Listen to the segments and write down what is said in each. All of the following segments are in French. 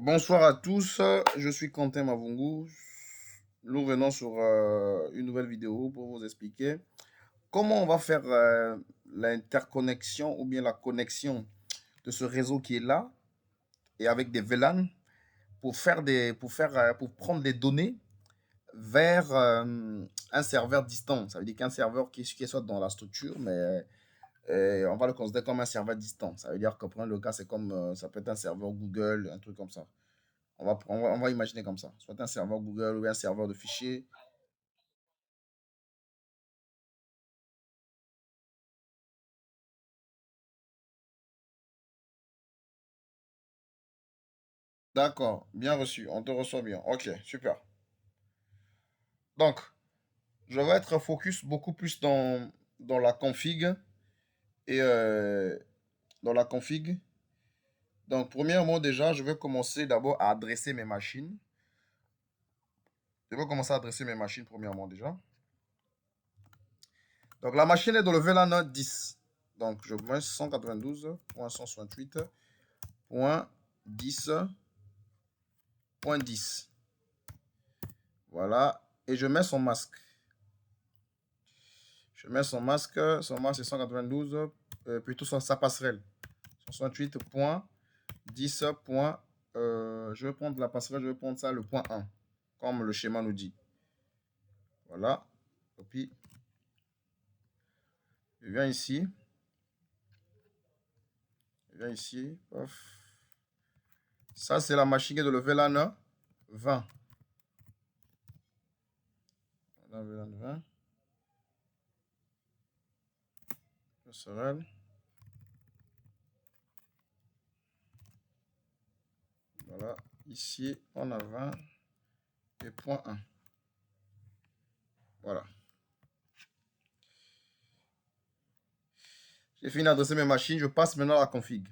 Bonsoir à tous, je suis Quentin Mavungu. Nous venons sur une nouvelle vidéo pour vous expliquer comment on va faire l'interconnexion ou bien la connexion de ce réseau qui est là et avec des VLAN pour prendre des données vers un serveur distant. Ça veut dire qu'un serveur qui soit dans la structure, mais on va le considérer comme un serveur distant. Ça veut dire que pour le cas, c'est comme ça peut être un serveur Google, un truc comme ça. On va imaginer comme ça. Soit un serveur Google ou un serveur de fichiers. D'accord, bien reçu. On te reçoit bien. Ok, super. Donc, je vais être focus beaucoup plus dans la config et dans la config. Donc, premièrement, déjà, je vais commencer d'abord à adresser mes machines. Je vais commencer à adresser mes machines premièrement déjà. Donc, la machine est dans le VLAN 10. Donc, je mets 192.168.10.10. Voilà. Et je mets son masque. Je mets son masque est 192, plutôt sa passerelle. 168.10. Je vais prendre la passerelle, je vais prendre ça le point 1, comme le schéma nous dit. Voilà. Copie. Je viens ici. Off. Ça, c'est la machine de le VLAN 20. VLAN 20. Passerelle. Voilà. Ici, on a 20 et point 1. Voilà. J'ai fini d'adresser mes machines. Je passe maintenant à la config.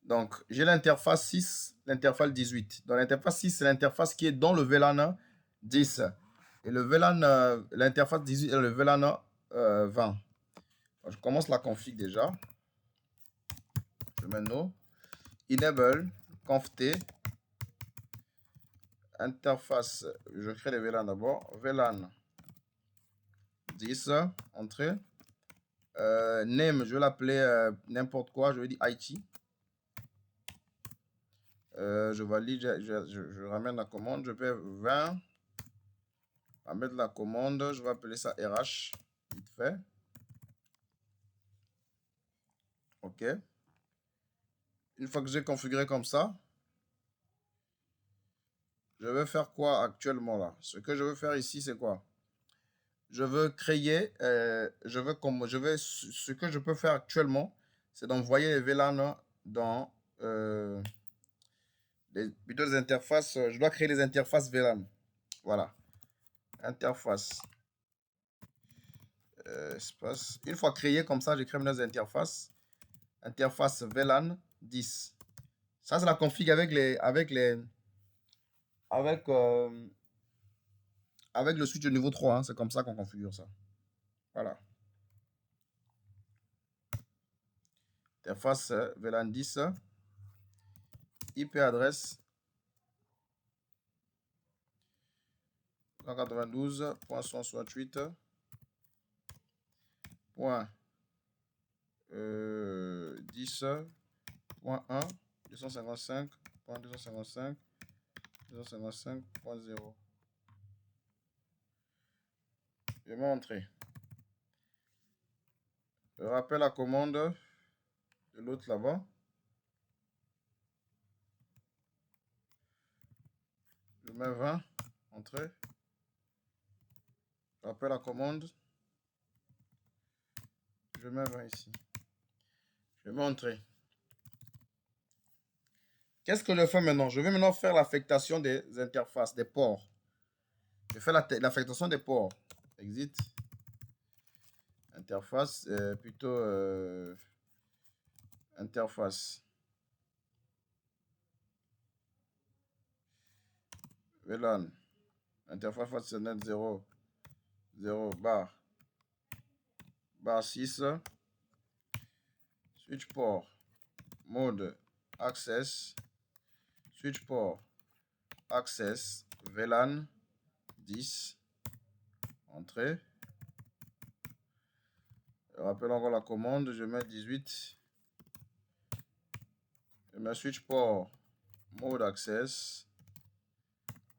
Donc, j'ai l'interface 6, l'interface 18. Dans l'interface 6, c'est l'interface qui est dans le VLAN 10. Et le VLAN, l'interface 18 est le VLAN 20. Je commence la config déjà. Je mets no. Enable, conft, interface, je crée les VLAN d'abord. VLAN 10, entrée. Name, je vais l'appeler n'importe quoi, je vais dire IT. Je valide, je ramène la commande, je fais 20. On va mettre la commande, je vais appeler ça RH, vite fait. OK. Une fois que j'ai configuré comme ça, je vais faire quoi actuellement là? Ce que je veux faire ici, c'est quoi? Je veux créer, ce que je peux faire actuellement, c'est d'envoyer les VLAN dans plutôt les interfaces. Je dois créer les interfaces VLAN. Voilà. Interface. Espace. Une fois créé comme ça, j'ai créé mes interfaces. Interface VLAN 10. Ça, c'est la config avec avec le switch de niveau 3. Hein. C'est comme ça qu'on configure ça. Voilà. Interface VLAN 10. IP adresse 192.168.10.1 255.255.255.0. Je vais entrer. Je rappelle la commande de l'autre là-bas. Je mets 20. Entrée. Je rappelle la commande. Je mets 20 ici. Je vais entrer. Qu'est-ce que je fais maintenant? Je vais maintenant faire l'affectation des interfaces, des ports. Je fais l'affectation des ports. Exit. Interface, plutôt interface. VLAN. Interface fonctionnelle 0. 0 bar. Bar 6. Switch port. Mode access. switch port, access, VLAN 10, entrée. Je rappelle encore la commande, je mets 18. Je mets switch port, mode access,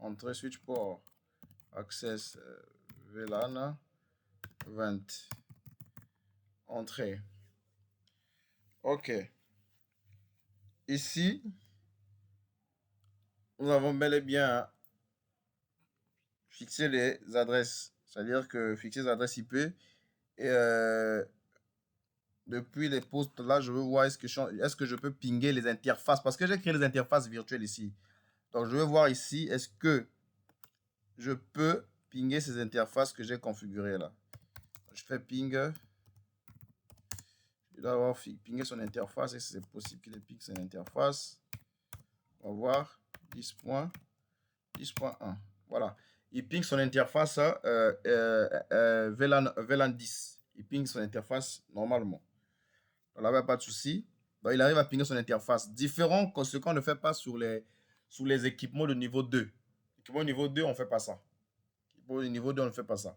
entrée switch port, access, VLAN 20, entrée. OK. Ici, nous avons bel et bien fixé les adresses. C'est-à-dire que fixer les adresses IP et depuis les postes là, je veux voir est-ce que je peux pinguer les interfaces parce que j'ai créé les interfaces virtuelles ici. Donc, je veux voir ici, est-ce que je peux pinguer ces interfaces que j'ai configurées là. Je fais ping. Je dois avoir pingé son interface. Est-ce que c'est possible qu'il ait ping son interface? On va voir. 10.1. Voilà. Il ping son interface VLAN 10. Il ping son interface normalement. Donc là, il n'y a pas de souci. Donc, il arrive à pinguer son interface. Différent que ce qu'on ne fait pas sur les équipements de niveau 2. Équipement niveau 2, on ne fait pas ça. Équipement de niveau 2, on ne fait pas ça.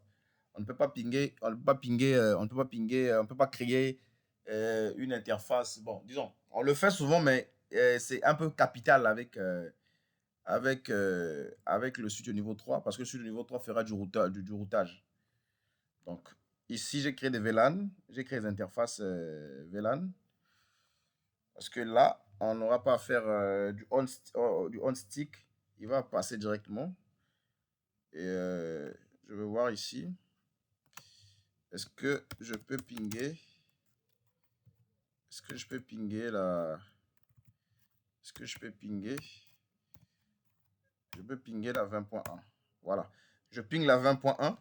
On ne peut pas pinguer, on ne peut pas pinguer, on ne peut pas pinguer, on ne peut pas créer une interface. Bon, disons, on le fait souvent, mais c'est un peu capital avec le switch de niveau 3, parce que le switch de niveau 3 fera du routage. Donc, ici, j'ai créé des VLAN, j'ai créé des interfaces VLAN, parce que là, on n'aura pas à faire du on-stick, il va passer directement. Et je vais voir ici, est-ce que je peux pinguer? Est-ce que je peux pinguer la... Est-ce que je peux pinguer? Je peux pinguer la 20.1. Voilà. Je ping la 20.1.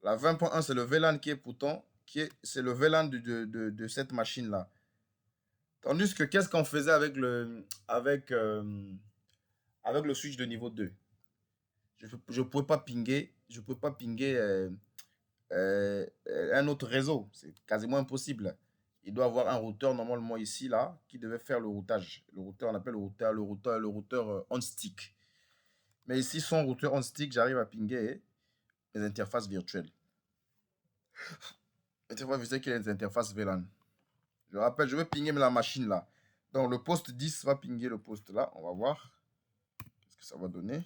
La 20.1, c'est le VLAN qui est pourtant... C'est le VLAN de cette machine-là. Tandis que qu'est-ce qu'on faisait avec le switch de niveau 2? Je ne pouvais pas pinguer. Je peux pas pinguer un autre réseau. C'est quasiment impossible. Il doit avoir un routeur normalement ici, là, qui devait faire le routage. Le routeur, on appelle le routeur on-stick. Mais ici, son routeur on-stick, j'arrive à pinguer les interfaces virtuelles. Interface virtuelle qui est les interfaces VLAN. Je rappelle, je vais pinguer la machine là. Donc, le poste 10 va pinguer le poste là. On va voir ce que ça va donner.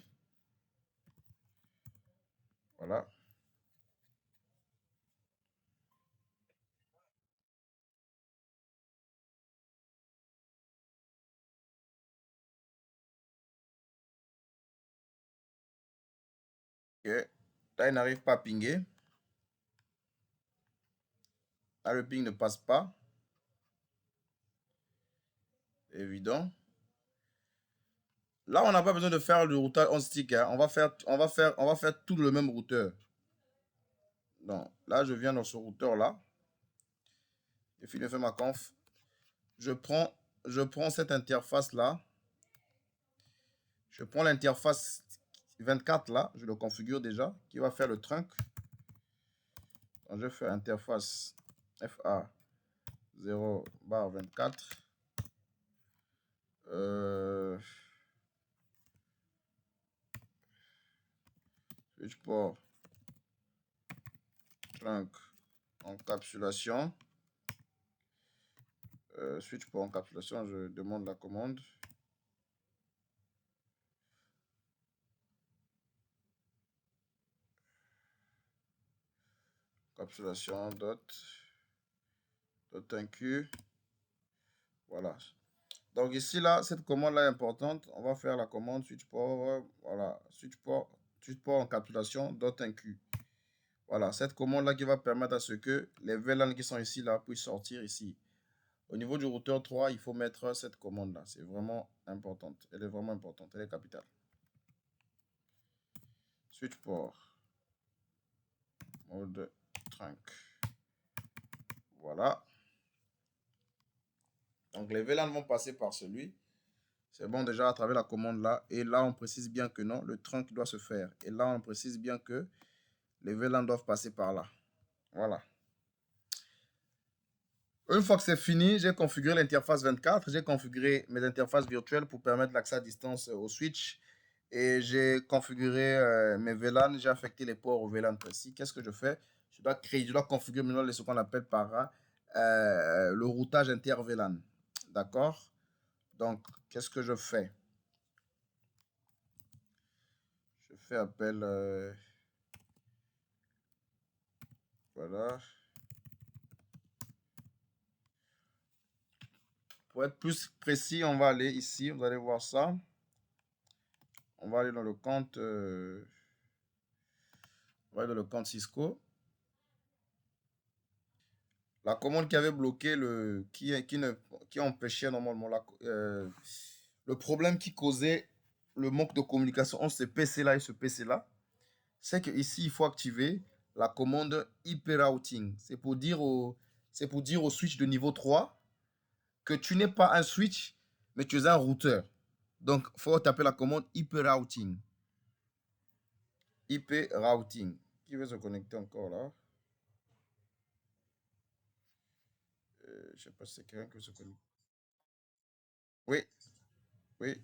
Voilà. Ok. Là, il n'arrive pas à pinguer. Là, le ping ne passe pas. Évident. Là, on n'a pas besoin de faire le routage on stick. Hein. On va faire tout le même routeur. Donc, là, je viens dans ce routeur là. Et puis, je fais ma conf. Je prends cette interface là. Je prends l'interface 24 là. Je le configure déjà. Qui va faire le trunk. Donc, je fais interface FA 0 bar 24. Switch port trunk encapsulation. Switch port encapsulation, je demande la commande. Encapsulation dot inq. Voilà. Donc ici là, cette commande là est importante. On va faire la commande switch port. Voilà, switch port encapsulation dot inq. Voilà, cette commande là qui va permettre à ce que les VLAN qui sont ici là puissent sortir ici. Au niveau du routeur 3, il faut mettre cette commande là. C'est vraiment importante. Elle est vraiment importante. Elle est capitale. Switch port mode trunk. Voilà. Donc les VLAN vont passer par celui. C'est bon déjà à travers la commande là. Et là, on précise bien que non, le trunk doit se faire. Et là, on précise bien que les VLAN doivent passer par là. Voilà. Une fois que c'est fini, j'ai configuré l'interface 24. J'ai configuré mes interfaces virtuelles pour permettre l'accès à distance au switch. Et j'ai configuré mes VLAN. J'ai affecté les ports au VLAN précis. Qu'est-ce que je fais? Je dois configurer maintenant ce qu'on appelle par le routage inter-VLAN. D'accord? Donc, qu'est-ce que je fais? Je fais appel. Voilà. Pour être plus précis, on va aller ici. Vous allez voir ça. On va aller dans le compte. On va aller dans le compte Cisco. La commande qui avait bloqué qui empêchait normalement le problème qui causait le manque de communication entre ce PC-là et ce PC-là, c'est que ici il faut activer la commande IP routing. C'est pour dire au switch de niveau 3 que tu n'es pas un switch, mais tu es un routeur. Donc, il faut taper la commande IP routing. IP routing. Qui veut se connecter encore là? Je ne sais pas si c'est quelqu'un qui veut se connecter. Oui, oui,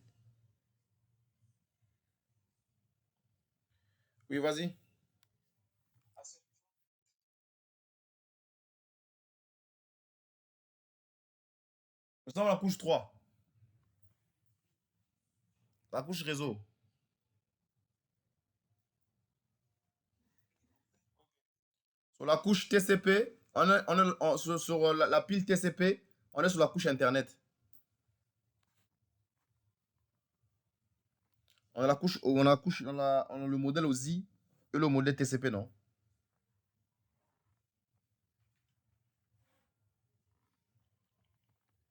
oui, vas-y. Nous sommes à la couche 3, la couche réseau. Sur la couche TCP, sur la pile TCP, on est sur la couche Internet. On a le modèle OSI et le modèle TCP, non?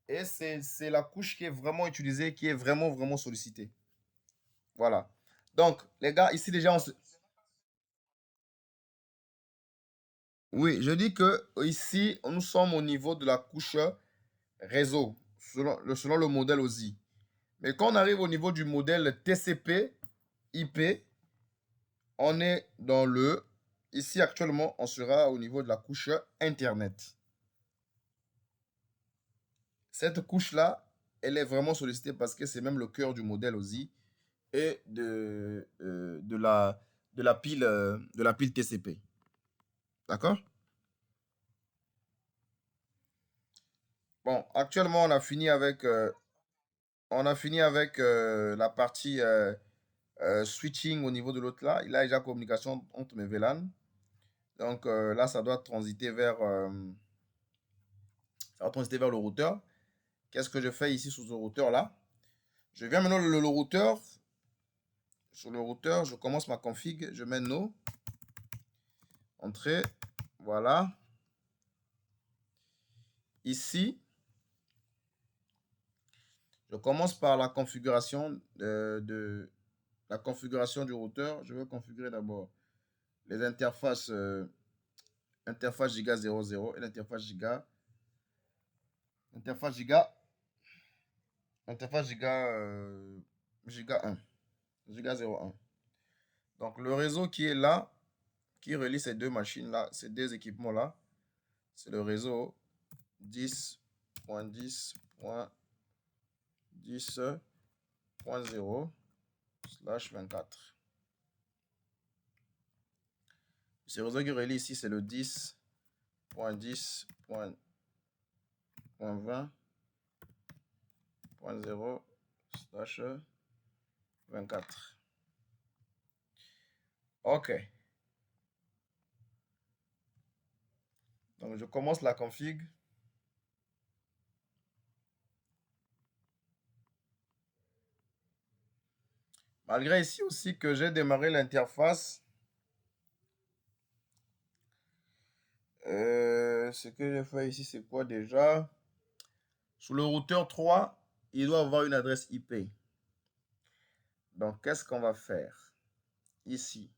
Et c'est la couche qui est vraiment utilisée, qui est vraiment, vraiment sollicitée. Voilà. Donc, les gars, ici déjà, oui, je dis que ici, nous sommes au niveau de la couche réseau, selon le modèle OSI. Mais quand on arrive au niveau du modèle TCP, IP, on est dans le... Ici, actuellement, on sera au niveau de la couche Internet. Cette couche-là, elle est vraiment sollicitée parce que c'est même le cœur du modèle OSI et de la pile TCP. D'accord? Bon, actuellement, on a fini avec la partie switching au niveau de l'autre là. Il a déjà communication entre mes VLAN. Donc là, ça va transiter vers le routeur. Qu'est-ce que je fais ici sur ce routeur là? Je viens maintenant le routeur. Sur le routeur, je commence ma config. Je mets no. Entrée. Voilà. Ici, je commence par la configuration la configuration du routeur. Je vais configurer d'abord les interfaces interface giga 00 et l'interface giga interface giga interface giga 1 giga 01. Donc le réseau qui est là, qui relie ces deux machines là, ces deux équipements là, c'est le réseau 10.10.10.0/24. Ce réseau qui relie ici, c'est le 10.10.20.0/24. OK. Donc je commence la config. Malgré ici aussi que j'ai démarré l'interface, ce que j'ai fait ici, c'est quoi déjà? Sur le routeur 3, il doit avoir une adresse IP. Donc, qu'est-ce qu'on va faire? Ici,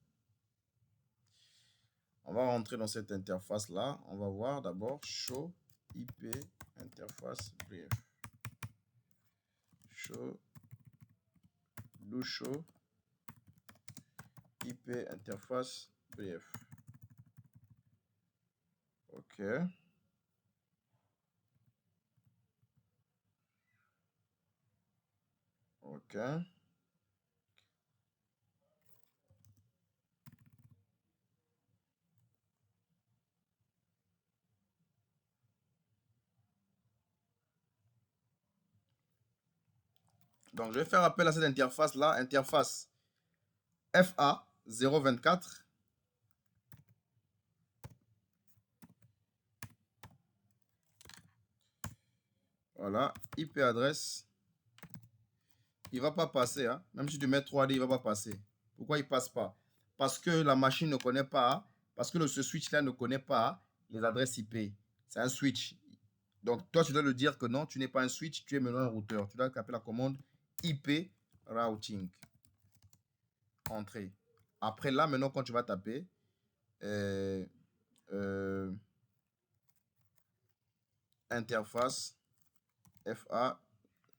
on va rentrer dans cette interface-là. On va voir d'abord show IP interface brief. Do show IP interface brief. OK. OK. Donc, je vais faire appel à cette interface-là, interface FA 024. Voilà, IP adresse. Il ne va pas passer, hein. Même si tu mets 3D, il ne va pas passer. Pourquoi il ne passe pas? Parce que la machine ne connaît pas, parce que ce switch-là ne connaît pas les adresses IP. C'est un switch. Donc, toi, tu dois le dire que non, tu n'es pas un switch, tu es maintenant un routeur. Tu dois taper la commande IP routing. Entrée. Après, là, maintenant, quand tu vas taper, interface FA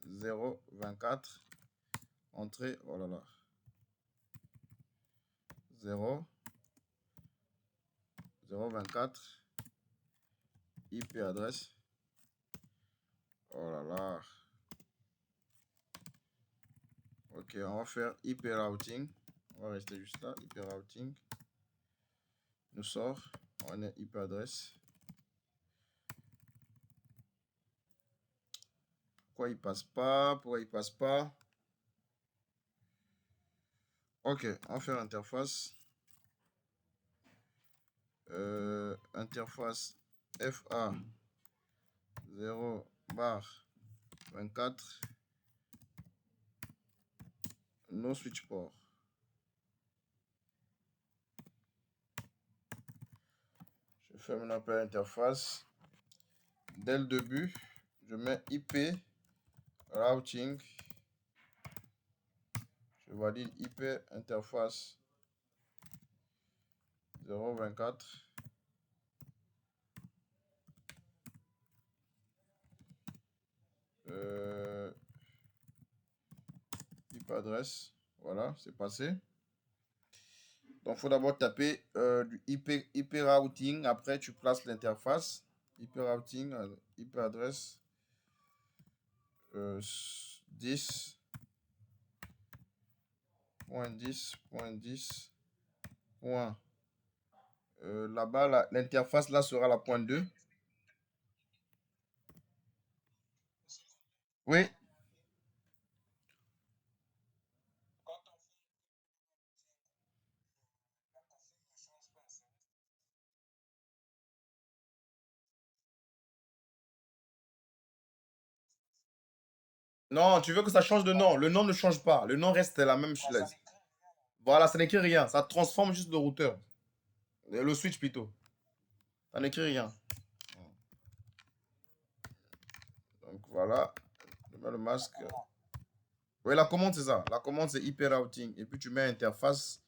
024, entrée, oh là là, 024, IP adresse, oh là là. Ok, on va faire IP routing. On va rester juste là. IP routing. Nous sort. On est IP adresse. Pourquoi il passe pas? Pourquoi il passe pas? Ok, on va faire interface. Interface FA 0 bar 24. No switch port. Je fais mon appel interface. Dès le début, je mets IP routing. Je valide IP interface 024. IP adresse. Voilà, c'est passé. Donc, il faut d'abord taper du IP routing. Après, tu places l'interface. IP routing, IP adresse 10.10.10. Là-bas, l'interface là sera la point 2. Oui. Non, tu veux que ça change de nom. Le nom ne change pas. Le nom reste la même chose. Voilà, ça n'écrit rien. Ça transforme juste le routeur. Le switch plutôt. Ça n'écrit rien. Donc voilà. Je mets le masque. Oui, la commande, c'est ça. La commande, c'est IP routing. Et puis tu mets interface.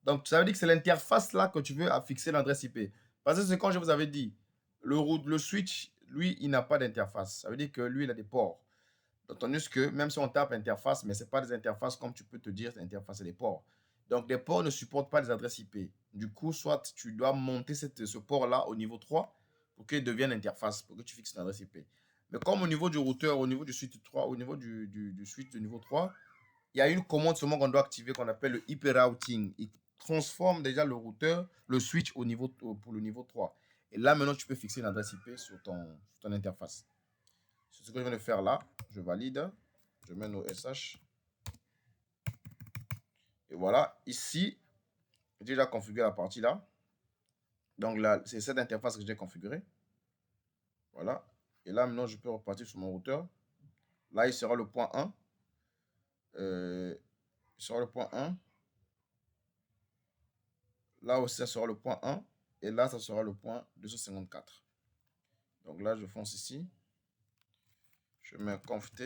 Donc ça veut dire que c'est l'interface là que tu veux affixer l'adresse IP. Parce que c'est quand je vous avais dit, le switch, lui, il n'a pas d'interface. Ça veut dire que lui, il a des ports. Tandis que même si on tape interface, mais ce n'est pas des interfaces comme tu peux te dire, interface et des ports. Donc, les ports ne supportent pas les adresses IP. Du coup, soit tu dois monter ce port-là au niveau 3 pour qu'il devienne interface, pour que tu fixes une adresse IP. Mais comme au niveau du routeur, au niveau du switch 3, au niveau du switch de niveau 3, il y a une commande seulement qu'on doit activer qu'on appelle le IP routing. Il transforme déjà le routeur, le switch pour le niveau 3. Et là, maintenant, tu peux fixer une adresse IP sur ton interface. C'est ce que je viens de faire là. Je valide. Je mets nos SH. Et voilà. Ici, j'ai déjà configuré la partie là. Donc là, c'est cette interface que j'ai configurée. Voilà. Et là, maintenant, je peux repartir sur mon routeur. Là, il sera le point 1. Il sera le point 1. Là aussi, ça sera le point 1. Et là, ça sera le point 254. Donc là, je fonce ici. Je mets conft.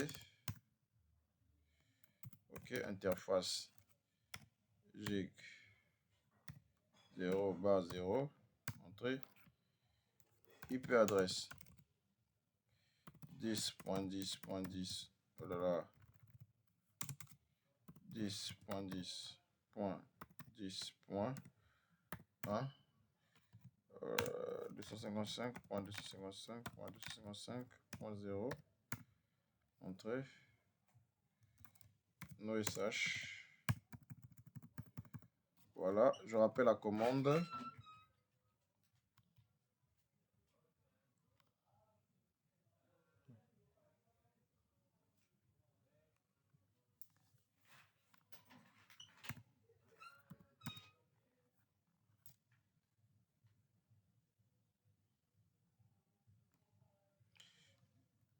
OK, interface GIG 0 bar 0. Entrée. IP adresse 10.10.10. Oh là là. 10.10.10.1. 255.255.255.0. Entrée. nosh. Voilà, je rappelle la commande.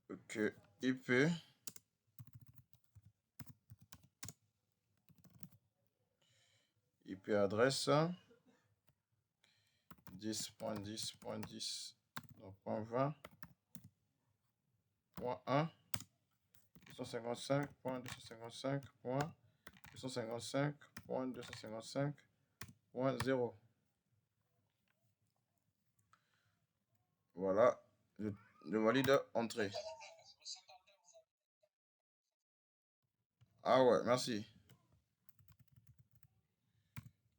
Ok, IP adresse 10.10.10.20.1 255.255.255.255.0. Voilà, je valide entrée. Ah ouais, merci.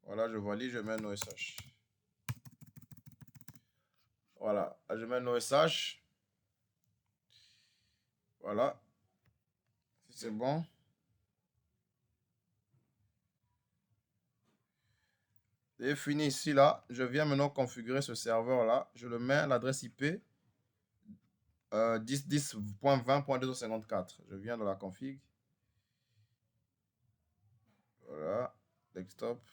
Voilà, je valide, je mets NoSH. Voilà, je mets NoSH. Voilà, c'est bon. J'ai fini ici, là. Je viens maintenant configurer ce serveur-là. Je le mets à l'adresse IP 10.10.20.254. Je viens de la config. Voilà, desktop.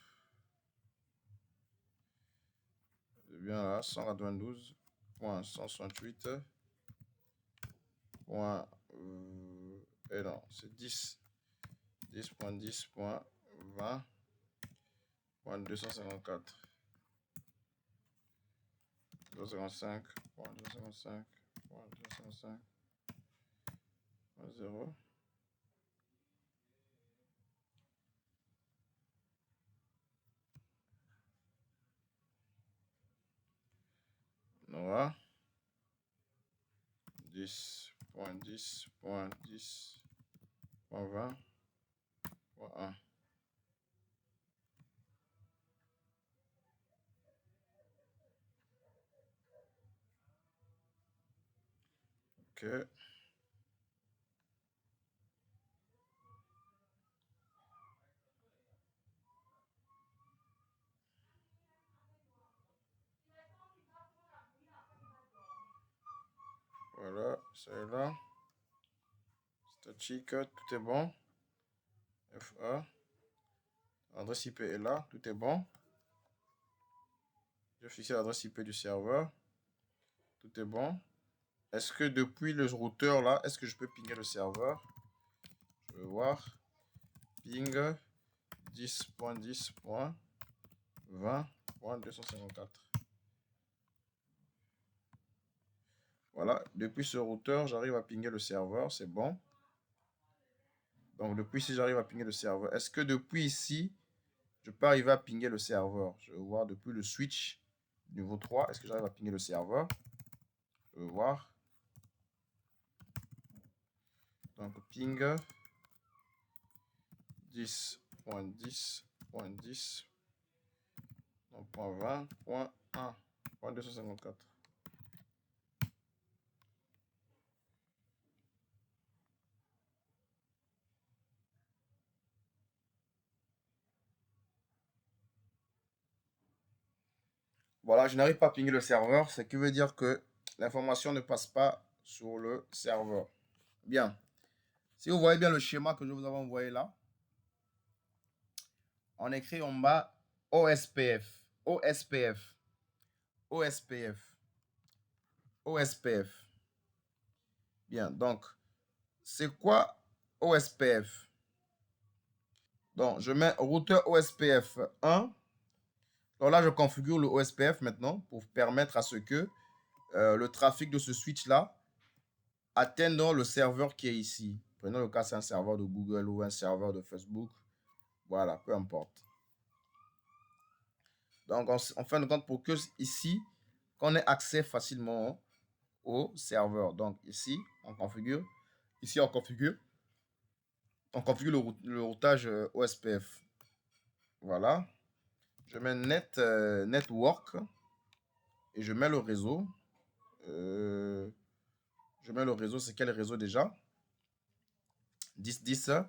Je viens là, 192.168. Et non, c'est 10.10.20.254. 255.255.255.0. Voilà. 10.10.10.20.1. Ok. Voilà, c'est là. Statique, tout est bon. FA. L'adresse IP est là, tout est bon. Je fixe l'adresse IP du serveur. Tout est bon. Est-ce que depuis le routeur là, est-ce que je peux pinguer le serveur? Je vais voir. Ping 10.10.20.254. Voilà, depuis ce routeur, j'arrive à pinguer le serveur, c'est bon. Donc depuis ici, j'arrive à pinguer le serveur. Est-ce que depuis ici, je peux arriver à pinguer le serveur? Je vais voir depuis le switch niveau 3, est-ce que j'arrive à pinguer le serveur? Je vais voir. Donc ping 10.10.10.20.1.254. Voilà, je n'arrive pas à pinguer le serveur, ce qui veut dire que l'information ne passe pas sur le serveur. Bien. Si vous voyez bien le schéma que je vous avais envoyé là, on écrit en bas OSPF, OSPF, OSPF, OSPF. Bien, donc, c'est quoi OSPF? Donc, je mets routeur OSPF 1. Donc là, je configure le OSPF maintenant pour permettre à ce que le trafic de ce switch-là atteigne le serveur qui est ici. Prenons le cas, c'est un serveur de Google ou un serveur de Facebook. Voilà, peu importe. Donc, en fin de compte, pour que ici, qu'on ait accès facilement au serveur. Donc, ici, on configure. Ici, on configure le routage OSPF. Voilà. Je mets network et je mets le réseau. Je mets le réseau, c'est quel réseau déjà? 10.10.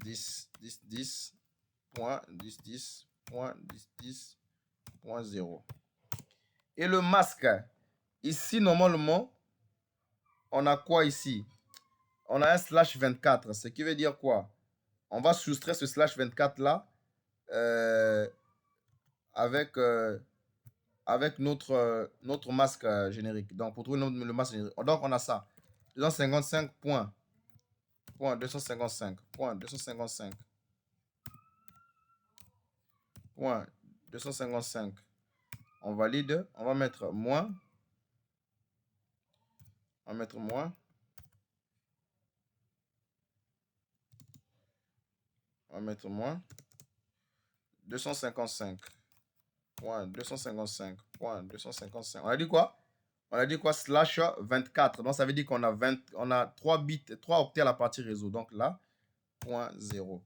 10, 10, 10, point 10, 10, point 10, 10, point 0. Et le masque, ici, normalement, on a quoi ici? On a un slash 24, ce qui veut dire quoi? On va soustraire ce slash 24 là avec, avec notre masque générique. Donc, pour trouver le masque générique. Donc, on a ça. 255 points. Point 255. Point 255. Point 255. On valide. On va mettre moins. On va mettre moins. On va mettre moins. 255. Point 255. Point 255. On a dit quoi? On a dit quoi? Slash 24. Donc, ça veut dire qu'on a 3 bits, 3 octets à la partie réseau. Donc là, point 0.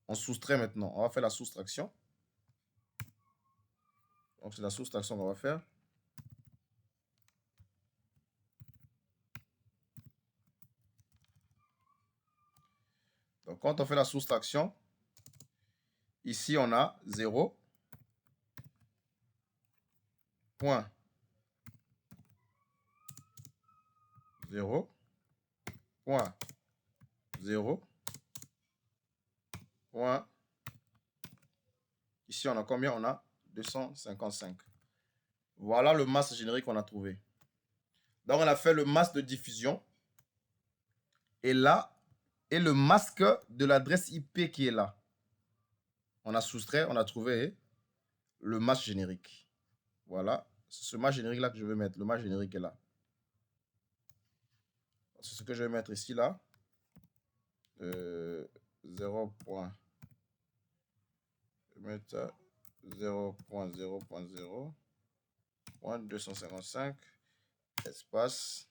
On soustrait maintenant. On va faire la soustraction. Donc, c'est la soustraction qu'on va faire. Donc, quand on fait la soustraction, ici, on a 0. Point 0. Point 0. Point. Ici, on a combien? On a 255. Voilà le masque générique qu'on a trouvé. Donc, on a fait le masque de diffusion. Et là, et le masque de l'adresse IP qui est là. On a soustrait, on a trouvé le masque générique. Voilà. C'est ce masque générique là que je vais mettre. Le masque générique est là. C'est ce que je vais mettre ici là. 0. Je vais mettre 0.0.0. 255 espace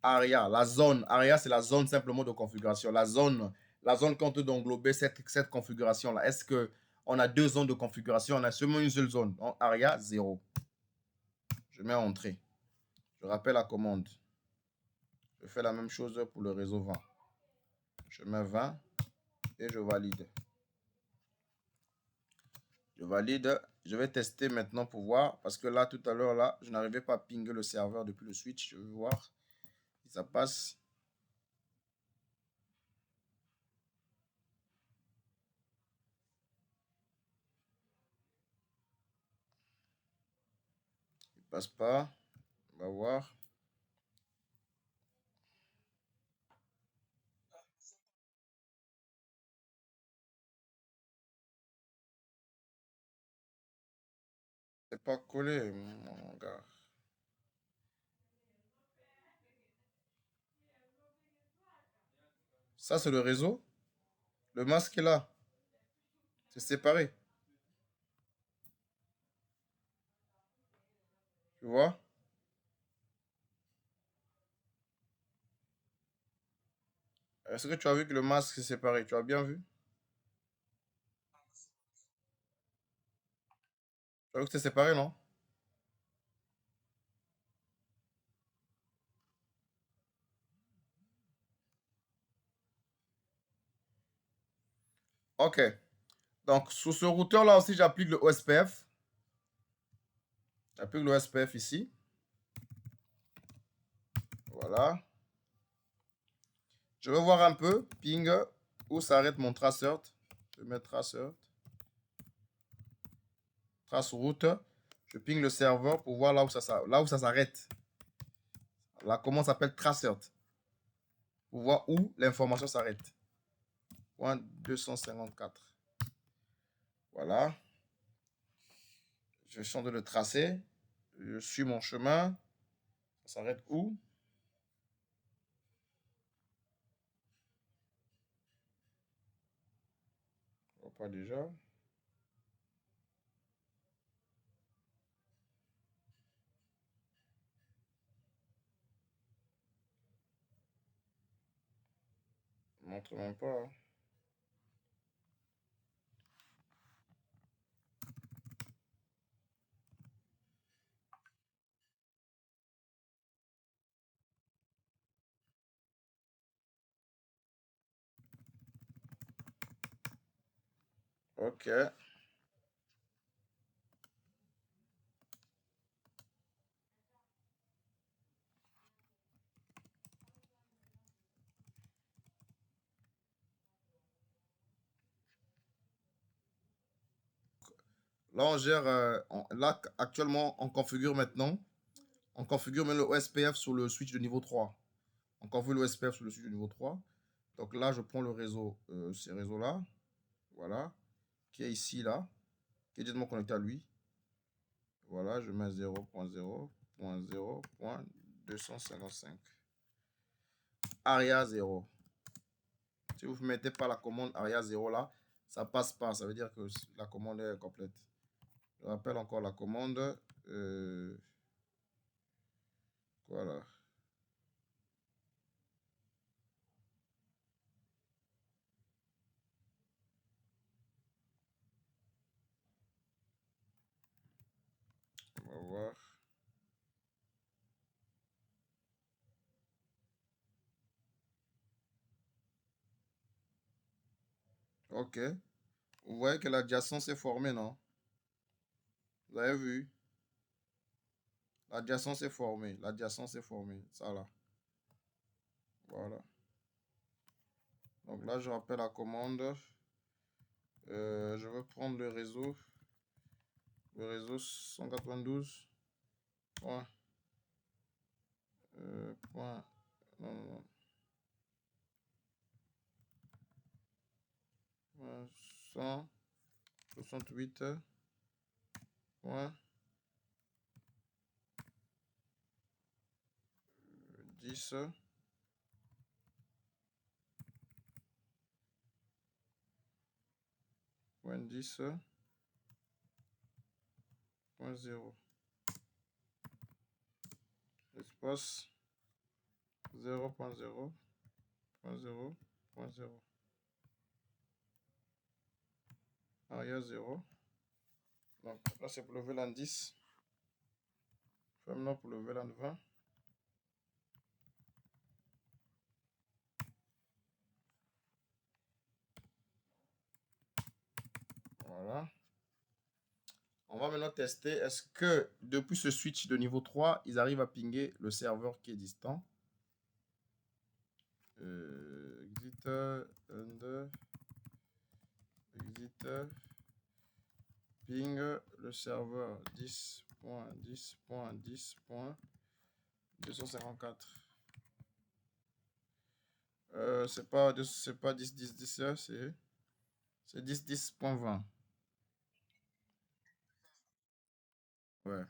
ARIA, la zone. ARIA, c'est la zone simplement de configuration. La zone qu'on peut englober cette configuration-là. Est-ce qu'on a 2 zones de configuration? On a seulement une seule zone. Donc, ARIA, 0. Je mets entrée. Je rappelle la commande. Je fais la même chose pour le réseau 20. Je mets 20 et je valide. Je valide. Je vais tester maintenant pour voir. Parce que là, tout à l'heure, là, je n'arrivais pas à pinguer le serveur depuis le switch. Je vais voir si ça passe. Il passe pas. On va voir. C'est pas collé, mon gars. Ça, c'est le réseau. Le masque est là. C'est séparé. Tu vois? Est-ce que tu as vu que le masque est séparé? Tu as bien vu? Tu as vu que c'est séparé, non? Ok. Donc, sur ce routeur-là aussi, j'applique le OSPF. J'applique le OSPF ici. Voilà. Je vais voir un peu, ping, où s'arrête mon tracert. Je vais mettre tracert. Trace route. Je ping le serveur pour voir là où ça s'arrête. La commande s'appelle tracert. Pour voir où l'information s'arrête. Point 254. Voilà. Je change de tracé. Je suis mon chemin. Ça s'arrête où? Je vois pas déjà. Montre même pas. Hein. Ok. Là, on gère, là, actuellement, on configure maintenant. On configure même le OSPF sur le switch de niveau 3. On configure le OSPF sur le switch de niveau 3. Donc là, je prends le réseau, ces réseaux-là, voilà, qui est ici, là, qui est directement connecté à lui. Voilà, je mets 0.0.0.255. ARIA 0. Si vous ne mettez pas la commande ARIA 0 là, ça passe pas. Ça veut dire que la commande est complète. Je rappelle encore la commande. Voilà. On va voir. Ok. Vous voyez que l'adjacence est formée, non? Vous avez vu? L'adjacence est formée. L'adjacence est formée. Ça là. Voilà. Donc là, je rappelle la commande. Je vais prendre le réseau. Le réseau 192. Point. Point. Non, non, non. 168. Point. 10. Point 10. Point 0. Espace 0.0. Point 0. Point 0. Aria 0. Donc là, c'est pour le VLAN 10. Maintenant pour le VLAN 20. Voilà. On va maintenant tester, est-ce que depuis ce switch de niveau 3, ils arrivent à pinguer le serveur qui est distant. Exit, and, exit, ping le serveur 10.10.10.254. C'est pas 10.10.10, c'est 10.10.20. Ouais.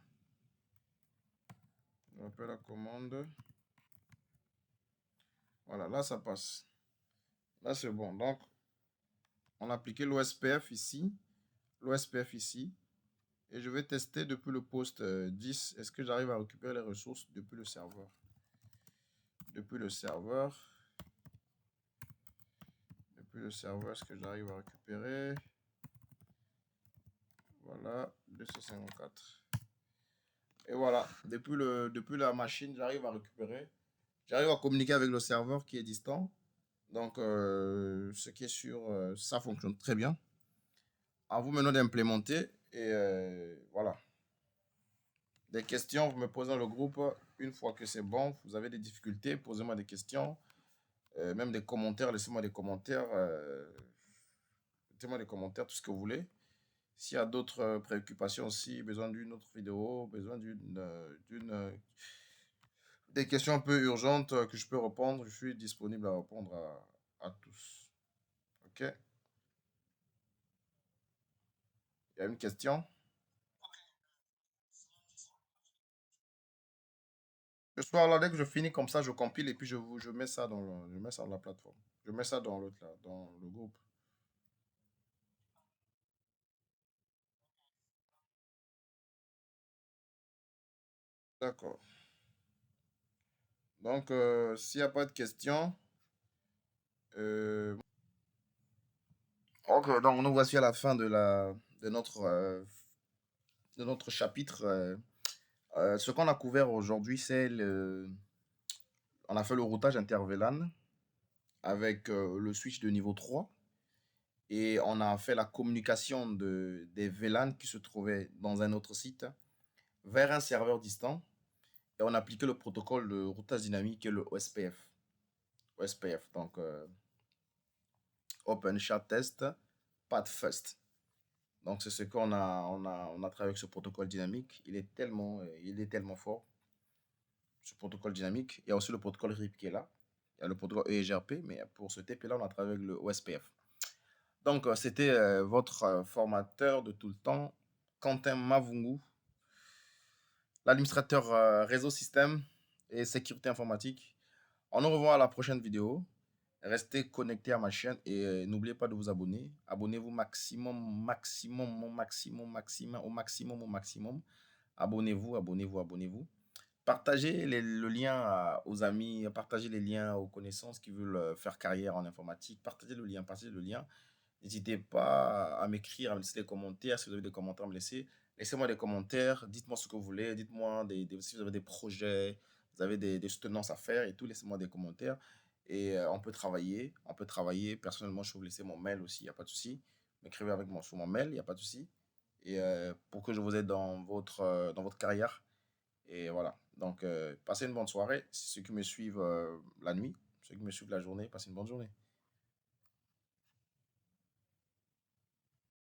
On appelle la commande. Voilà, là ça passe. Là c'est bon. Donc, on a appliqué l'OSPF ici. L'OSPF ici. Et je vais tester depuis le poste 10. Est-ce que j'arrive à récupérer les ressources depuis le serveur? Depuis le serveur. Depuis le serveur, est-ce que j'arrive à récupérer? Voilà, 254. Et voilà, depuis la machine, j'arrive à récupérer. J'arrive à communiquer avec le serveur qui est distant. Donc, ce qui est sûr, ça fonctionne très bien. À vous maintenant d'implémenter. Et voilà. Des questions, vous me posez dans le groupe. Une fois que c'est bon, vous avez des difficultés, posez-moi des questions. Même des commentaires, laissez-moi des commentaires. Mettez-moi des commentaires, tout ce que vous voulez. S'il y a d'autres préoccupations aussi, besoin d'une autre vidéo, besoin des questions un peu urgentes que je peux répondre, je suis disponible à répondre à tous. Ok? Il y a une question? Ce soir là, dès que je finis comme ça, je compile et puis je mets ça je mets ça dans la plateforme. Je mets ça dans l'autre là, dans le groupe. D'accord. Donc, s'il n'y a pas de questions, ok, donc nous voici à la fin de notre chapitre. Ce qu'on a couvert aujourd'hui, on a fait le routage inter-VLAN avec le switch de niveau 3 et on a fait la communication des VLAN qui se trouvaient dans un autre site vers un serveur distant et on a appliqué le protocole de routage dynamique et le OSPF. OSPF, donc Open Chat Test Path First. Donc c'est ce qu'on a, on a travaillé avec ce protocole dynamique. Il est tellement fort, ce protocole dynamique. Il y a aussi le protocole RIP qui est là. Il y a le protocole EGRP, mais pour ce TP-là, on a travaillé avec le OSPF. Donc, c'était votre formateur de tout le temps, Quentin Mavungu, l'administrateur réseau système et sécurité informatique. On nous revoit à la prochaine vidéo. Restez connectés à ma chaîne et n'oubliez pas de vous abonner. Abonnez-vous maximum, maximum, au maximum, maximum, au maximum, au maximum. Abonnez-vous, abonnez-vous, abonnez-vous. Partagez le lien aux amis, partagez les liens aux connaissances qui veulent faire carrière en informatique. Partagez le lien, partagez le lien. N'hésitez pas à m'écrire, à me laisser des commentaires. Si vous avez des commentaires à me laisser, laissez-moi des commentaires. Dites-moi ce que vous voulez. Dites-moi si vous avez des projets, vous avez des soutenances à faire et tout. Laissez-moi des commentaires. Et on peut travailler. On peut travailler. Personnellement, je peux vous laisser mon mail aussi. Il n'y a pas de souci. M'écrivez avec moi sur mon mail. Il n'y a pas de souci. Et pour que je vous aide dans votre carrière. Et voilà. Donc, passez une bonne soirée. Ceux qui me suivent la nuit, ceux qui me suivent la journée, passez une bonne journée.